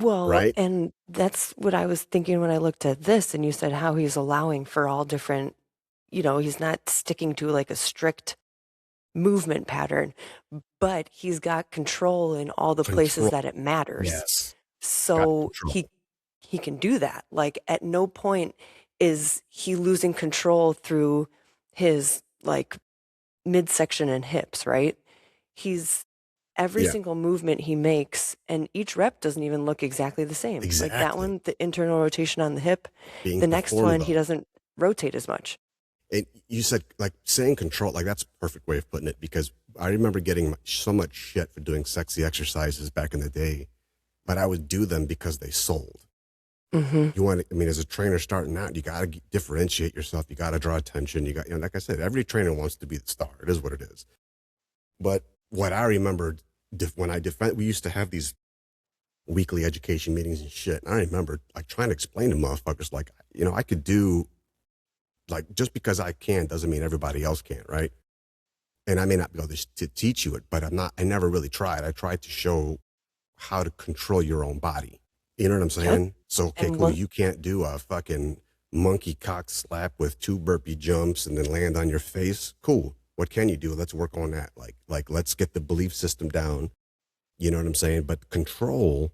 Well, right? and that's what I was thinking when I looked at this, and you said how he's allowing for all different, he's not sticking to like a strict movement pattern, but he's got control in all the places Control. that it matters. Yes. Got So control. he can do that. Like at no point is he losing control through his like midsection and hips, right? He's every Yeah, single movement he makes, and each rep doesn't even look exactly the same. Like that exactly. one, the internal rotation on the hip, Being the next performed one, he though. doesn't rotate as much. And you said like saying control, like that's a perfect way of putting it because I remember getting so much shit for doing sexy exercises back in the day, but I would do them because they sold. Hmm. You want to, I mean, as a trainer starting out, you got to differentiate yourself. You got to draw attention. Like I said, every trainer wants to be the star. It is what it is. But what I remember when we used to have these weekly education meetings and shit. And I remember like trying to explain to motherfuckers, like, I could do like, just because I can doesn't mean everybody else can. Right. And I may not be able to teach you it, but I never really tried. I tried to show how to control your own body. You know what I'm Yep. saying? So, okay, And cool. one, You can't do a fucking monkey cock slap with 2 burpee jumps and then land on your face. Cool. What can you do? Let's work on that. Like let's get the belief system down. You know what I'm saying? But control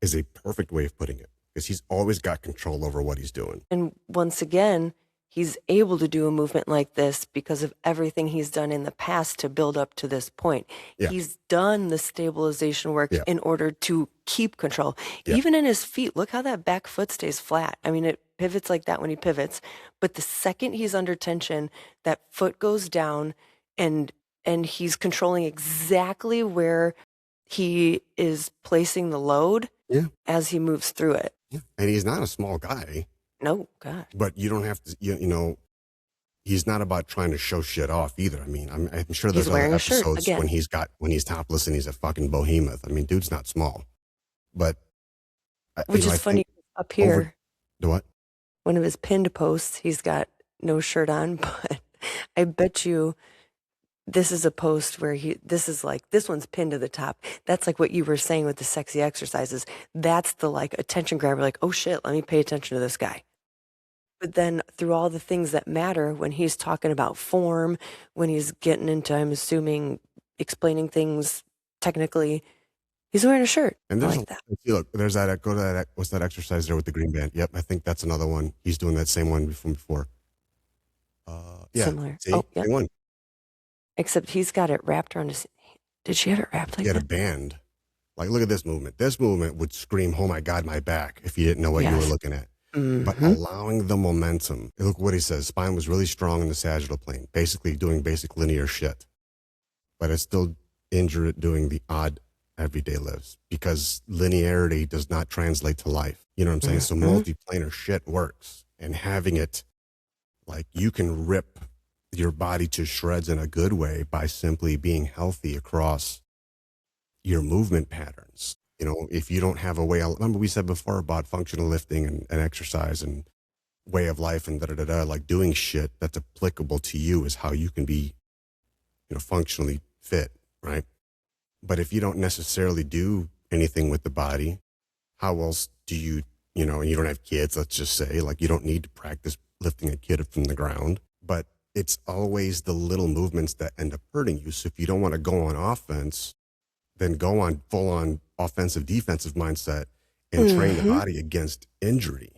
is a perfect way of putting it because he's always got control over what he's doing. and once again, he's able to do a movement like this because of everything he's done in the past to build up to this point. Yeah. He's done the stabilization work Yeah. in order to keep control. Yeah. Even in his feet, look how that back foot stays flat. I mean, it pivots like that when he pivots, but the second he's under tension, that foot goes down and he's controlling exactly where he is placing the load Yeah. as he moves through it. Yeah. And he's not a small guy, No, God. but you don't have to, he's not about trying to show shit off either. I mean, I'm sure He's there's other wearing a shirt episodes again. when he's topless and he's a fucking behemoth. I mean, dude's not small, but Which is I think funny, up over here, the what? one of his pinned posts, he's got no shirt on, but I bet you this is a post where this is like, this one's pinned to the top. That's like what you were saying with the sexy exercises. That's the like attention grabber, like, oh shit, let me pay attention to this guy. But then through all the things that matter, when he's talking about form, when he's getting into, I'm assuming, explaining things technically, he's wearing a shirt. And I there's like that. see, look, there's that. Go to that. What's that exercise there with the green band? Yep, I think that's another one. He's doing that same one from before. Yeah. Similar. See, Oh, yep. same one. Except he's got it wrapped around his. Did she have it wrapped He like had a that? band. Like, look at this movement. This movement would scream, "Oh my God, my back!" if you didn't know what you were Yes. looking at. But Mm-hmm. allowing the momentum. Look what he says. Spine was really strong in the sagittal plane, basically doing basic linear shit. But it's still injured doing the odd everyday lifts because linearity does not translate to life. You know what I'm saying? So Mm-hmm. multiplanar shit works, and having it like you can rip your body to shreds in a good way by simply being healthy across your movement patterns. If you don't have a way, remember we said before about functional lifting and exercise and way of life and like doing shit that's applicable to you is how you can be, functionally fit, right? But if you don't necessarily do anything with the body, how else do you, and you don't have kids, let's just say, like you don't need to practice lifting a kid from the ground, but it's always the little movements that end up hurting you. So if you don't want to go on offense, then go on full on offensive defensive mindset and train the Mm-hmm. body against injury.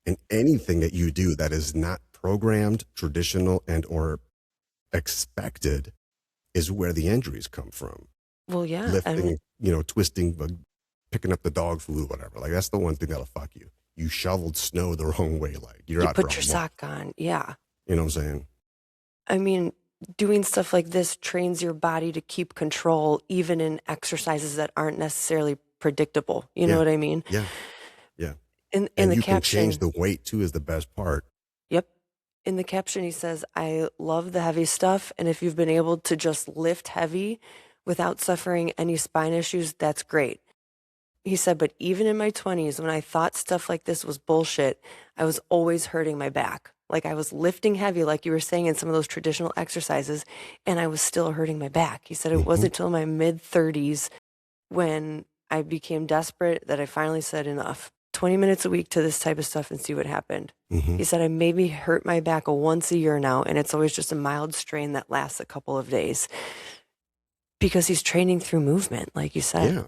And anything that you do that is not programmed, traditional, and or expected is where the injuries come from. Well, yeah. I mean, Lifting, twisting, picking up the dog food, whatever. Like that's the one thing that'll fuck you. You shoveled snow the wrong way. Like you're you out for put a your month. sock on. Yeah. You know what I'm saying? I mean, doing stuff like this trains your body to keep control, even in exercises that aren't necessarily predictable. You know Yeah. what I mean? Yeah. Yeah. In And the you can change caption, the weight too is the best part. yep. In the caption, he says, I love the heavy stuff. And if you've been able to just lift heavy without suffering any spine issues, that's great. He said, but even in my 20s, when I thought stuff like this was bullshit, I was always hurting my back. Like I was lifting heavy, like you were saying in some of those traditional exercises, and I was still hurting my back. He said it Mm-hmm. wasn't until my mid 30s when I became desperate that I finally said enough. 20 minutes a week to this type of stuff and see what happened. Mm-hmm. He said, I maybe hurt my back once a year now, and it's always just a mild strain that lasts a couple of days because he's training through movement, like you said. Yeah.